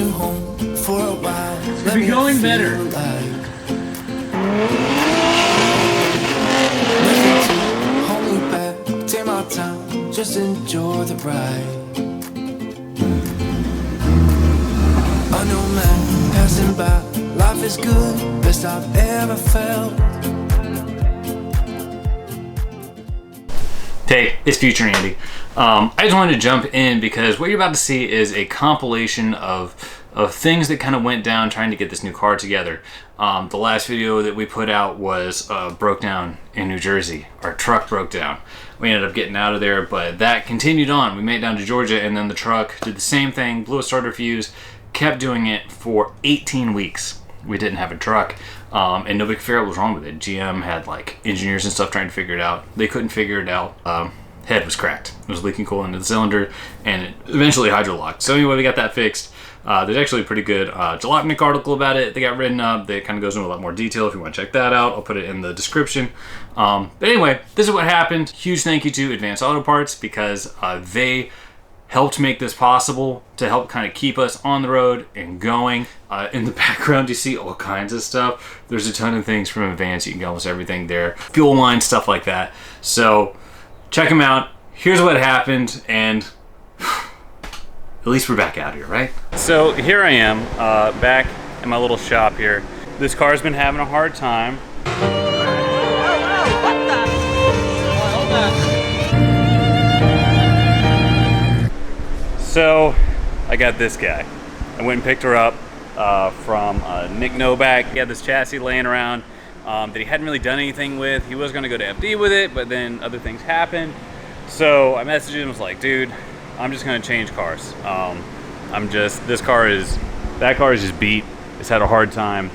new home for a while. Could be going better. Hold me back, take my time, just enjoy the ride. I know, man, passing by, life is good, best I've ever felt. Hey, it's Future Andy. I just wanted to jump in because what you're about to see is a compilation of things that kind of went down trying to get this new car together. The last video that we put out was broke down in New Jersey. Our truck broke down. We ended up getting out of there, but that continued on. We made it down to Georgia, and then the truck did the same thing, blew a starter fuse, kept doing it for 18 weeks. We didn't have a truck, and nobody could figure out what was wrong with it. GM had like engineers and stuff trying to figure it out. They couldn't figure it out. Head was cracked. It was leaking coal into the cylinder, and it eventually hydrolocked. So anyway, we got that fixed. There's actually a pretty good Jalopnik article about it. They got written up. That kind of goes into a lot more detail. If you want to check that out, I'll put it in the description. But anyway, this is what happened. Huge thank you to Advanced Auto Parts because they helped make this possible to help kind of keep us on the road and going. In the background, you see all kinds of stuff. There's a ton of things from Advanced. You can get almost everything there. Fuel line, stuff like that. So check them out. Here's what happened, and at least we're back out here, right? So here I am, back in my little shop here. This car's been having a hard time. So I got this guy. I went and picked her up from Nick Novak. He had this chassis laying around that he hadn't really done anything with. He was gonna go to FD with it, but then other things happened. So I messaged him and was like, dude, I'm just gonna change cars. That car is just beat. It's had a hard time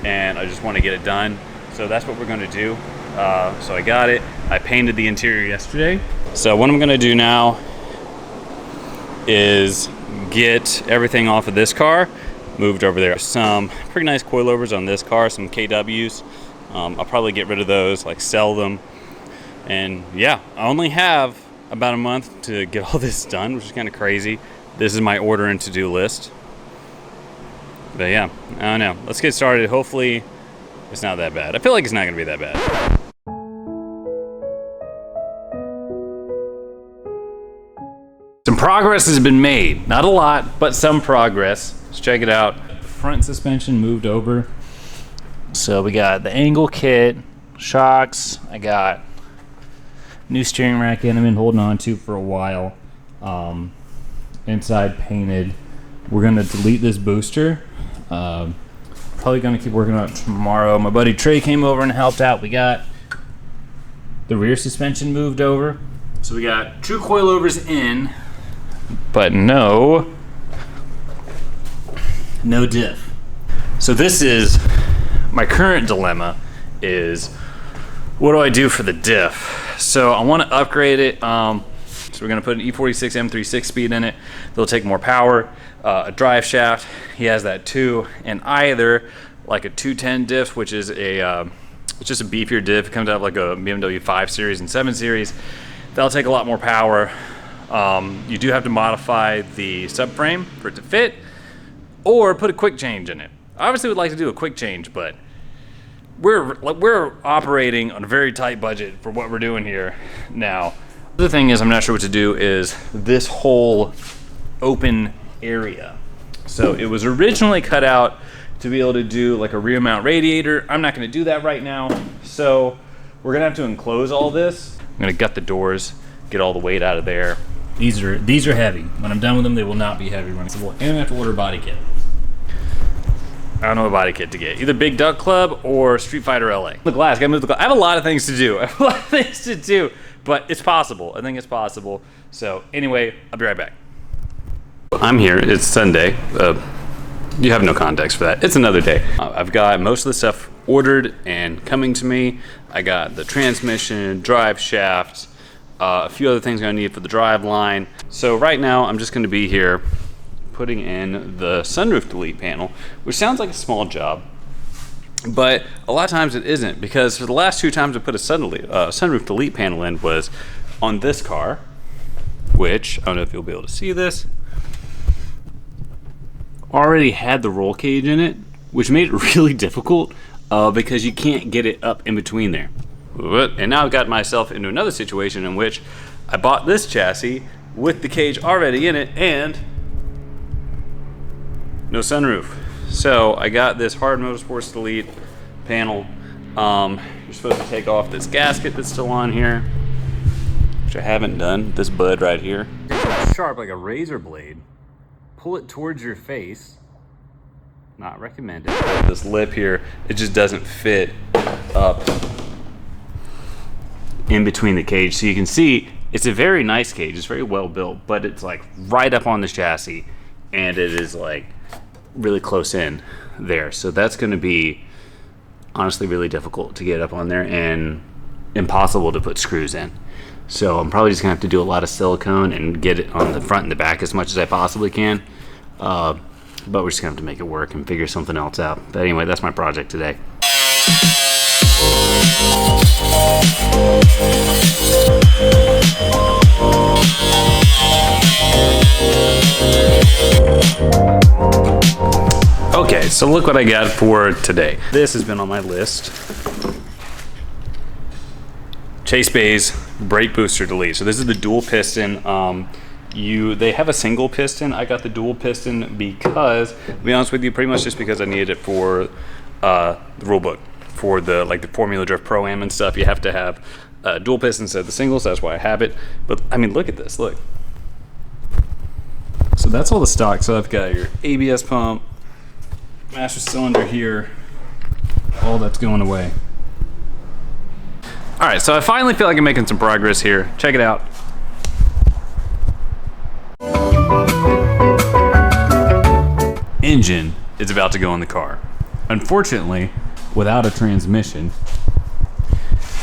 and I just wanna get it done. So that's what we're gonna do. So I got it. I painted the interior yesterday. So what I'm gonna do now is get everything off of this car, moved over there. Some pretty nice coilovers on this car, some KWs. I'll probably get rid of those, like sell them. And yeah, I only have about a month to get all this done, which is kind of crazy. This is my order and to-do list. But yeah, I don't know. Let's get started. Hopefully it's not that bad. I feel like it's not gonna be that bad. Some progress has been made. Not a lot, but some progress. Let's check it out. Front suspension moved over. So we got the angle kit, shocks. I got new steering rack in I've been holding on to for a while. Inside painted. We're gonna delete this booster. Probably gonna keep working on it tomorrow. My buddy Trey came over and helped out. We got the rear suspension moved over. So we got true coilovers in, but no diff. So this is my current dilemma is what do I do for the diff? So I want to upgrade it. So we're going to put an E46 M3 6-speed in it. They'll take more power. A drive shaft, he has that too. And either like a 210 diff, which is it's just a beefier diff. It comes out like a BMW 5 Series and 7 Series. That'll take a lot more power. You do have to modify the subframe for it to fit, or put a quick change in it. Obviously, we'd like to do a quick change, but we're operating on a very tight budget for what we're doing here now. The thing is, I'm not sure what to do is this whole open area. So it was originally cut out to be able to do like a rear mount radiator. I'm not going to do that right now, so we're gonna have to enclose all this. I'm gonna gut the doors, get all the weight out of there. These are heavy. When I'm done with them, they will not be heavy running. So we'll have to order a body kit. I don't know what body kit to get. Either Big Duck Club or Street Fighter LA. The glass, gotta move the glass. I have a lot of things to do. But it's possible. I think it's possible. So anyway, I'll be right back. I'm here. It's Sunday. You have no context for that. It's another day. I've got most of the stuff ordered and coming to me. I got the transmission, drive shaft, a few other things I'm gonna need for the drive line. So right now I'm just gonna be here putting in the sunroof delete panel, which sounds like a small job, but a lot of times it isn't, because for the last 2 times I put a sunroof delete panel in was on this car, which I don't know if you'll be able to see this, already had the roll cage in it, which made it really difficult because you can't get it up in between there. And now I've got myself into another situation in which I bought this chassis with the cage already in it and no sunroof. So I got this Hard Motorsports Delete panel. You're supposed to take off this gasket that's still on here, which I haven't done. This bud right here. It's sharp like a razor blade. Pull it towards your face. Not recommended. This lip here, it just doesn't fit up in between the cage. So you can see it's a very nice cage. It's very well built, but it's like right up on this chassis and it is like really close in there. So that's going to be honestly really difficult to get up on there and impossible to put screws in. So I'm probably just gonna have to do a lot of silicone and get it on the front and the back as much as I possibly can. But we're just gonna have to make it work and figure something else out. But anyway, that's my project today. Okay, so look what I got for today. This has been on my list. Chase Bay's brake booster delete. So this is the dual piston. They have a single piston. I got the dual piston because, to be honest with you, pretty much just because I needed it for the rule book. For the Formula Drift Pro-Am and stuff, you have to have dual piston instead of the single, so that's why I have it. But I mean, look at this, look. So that's all the stock. So I've got your ABS pump, master cylinder here, all that's going away. All right, so I finally feel like I'm making some progress here. Check it out. Engine is about to go in the car. Unfortunately, without a transmission.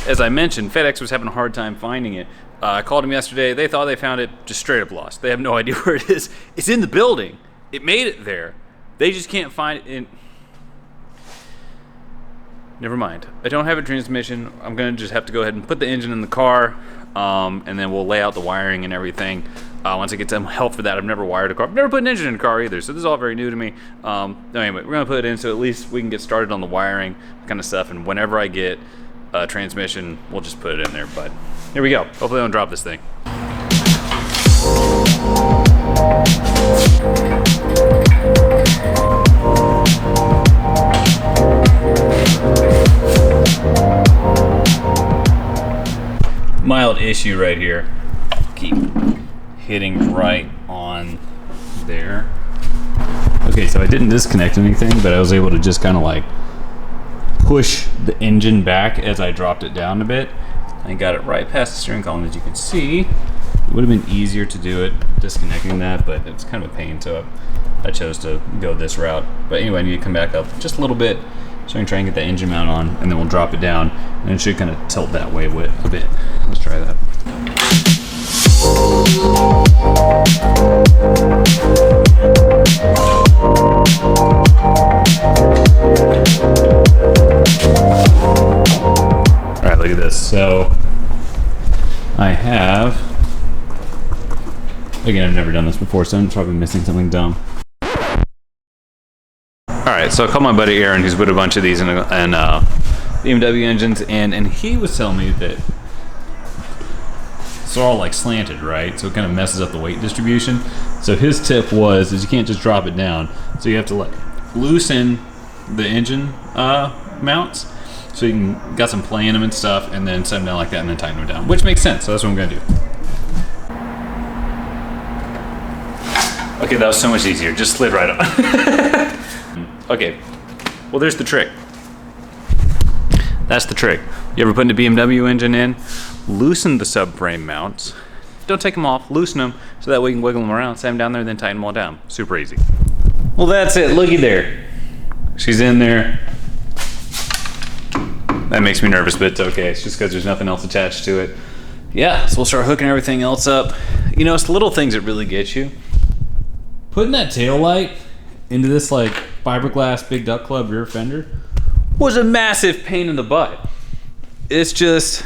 As I mentioned, FedEx was having a hard time finding it. I called them yesterday. They thought they found it, just straight up lost. They have no idea where it is. It's in the building. It made it there. They just can't find it. Never mind. I don't have a transmission. I'm gonna just have to go ahead and put the engine in the car, and then we'll lay out the wiring and everything. Once I get some help for that, I've never wired a car. I've never put an engine in a car either, so this is all very new to me. Anyway, we're gonna put it in so at least we can get started on the wiring kind of stuff, and whenever I get a transmission, we'll just put it in there. But here we go. Hopefully I don't drop this thing. Mild issue right here. Keep hitting right on there. Okay, so I didn't disconnect anything, but I was able to just kind of like push the engine back as I dropped it down a bit. I got it right past the steering column, as you can see. It would have been easier to do it disconnecting that, but it's kind of a pain, so I chose to go this route. But anyway, I need to come back up just a little bit so I can try and get the engine mount on, and then we'll drop it down, and it should kind of tilt that way a bit. Let's try that. All right, look at this. So I have, again, I've never done this before, so I'm probably missing something dumb. All right, so I called my buddy Aaron, who's put a bunch of these in BMW engines, and he was telling me that it's all like slanted, right? So it kind of messes up the weight distribution. So his tip was, is you can't just drop it down. So you have to like loosen the engine mounts, so you can got some play in them and stuff, and then set them down like that, and then tighten them down, which makes sense. So that's what I'm gonna do. Okay, that was so much easier. Just slid right on. Okay, well, there's the trick. That's the trick. You ever put a BMW engine in, loosen the subframe mounts, don't take them off, loosen them, so that way you can wiggle them around, set them down there, then tighten them all down. Super easy. Well, that's it. Looky there. She's in there. That makes me nervous, but it's okay. It's just because there's nothing else attached to it. Yeah, so we'll start hooking everything else up. You know, it's the little things that really get you. Putting that tail light into this like fiberglass Big Duck Club rear fender was a massive pain in the butt. It's just,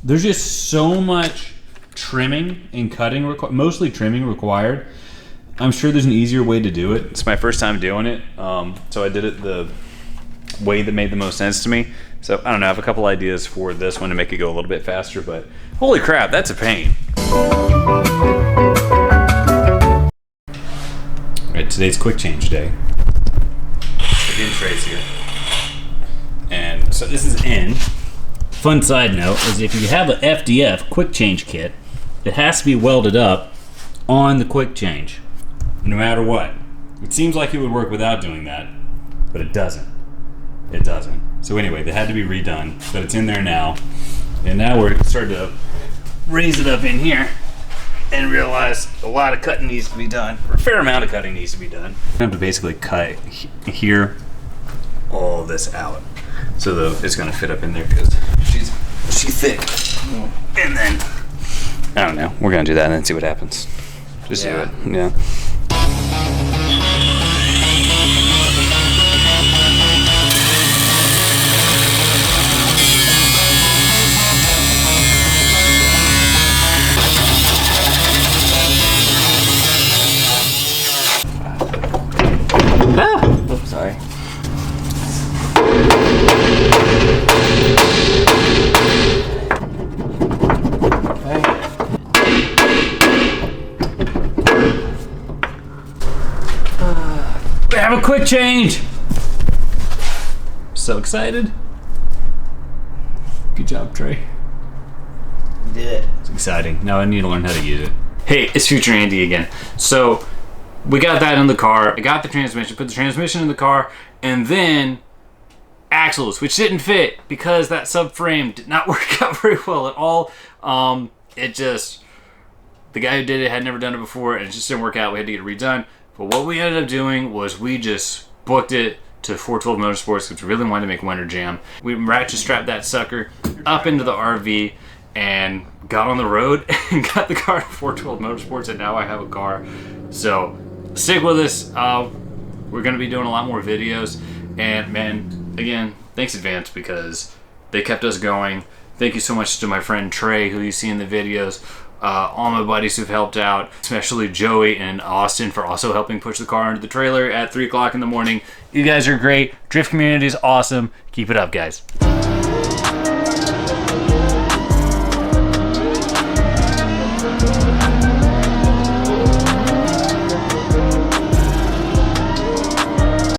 there's just so much trimming and cutting, mostly trimming required. I'm sure there's an easier way to do it. It's my first time doing it, so I did it the way that made the most sense to me. So I don't know, I have a couple ideas for this one to make it go a little bit faster, but holy crap, that's a pain. Alright, today's quick change day. Again, Trey's here. And so this is in. Fun side note is if you have an FDF quick change kit, it has to be welded up on the quick change, no matter what. It seems like it would work without doing that, but it doesn't. It doesn't. So anyway, they had to be redone, but it's in there now. And now we're starting to raise it up in here and realize a lot of cutting needs to be done, or a fair amount of cutting needs to be done. I have to basically cut here all this out, so it's gonna fit up in there because she's thick. And then I don't know. We're gonna do that and then see what happens. Just do it. Yeah. Oops, sorry. We have a quick change. So excited. Good job, Trey. You did it. It's exciting. Now I need to learn how to use it. Hey, it's Future Andy again. So we got that in the car. I got the transmission, put the transmission in the car, and then axles, which didn't fit because that subframe did not work out very well at all. It just, the guy who did it had never done it before, and it just didn't work out. We had to get it redone. But what we ended up doing was we just booked it to 412 Motorsports because we really wanted to make Winter Jam. We ratchet strapped that sucker up into the RV and got on the road and got the car to 412 Motorsports, and now I have a car. So stick with us. We're going to be doing a lot more videos. And man, again, thanks advance because they kept us going. Thank you so much to my friend Trey, who you see in the videos. All my buddies who've helped out, especially Joey and Austin for also helping push the car into the trailer at 3 o'clock in the morning. You guys are great. Drift community is awesome. Keep it up, guys.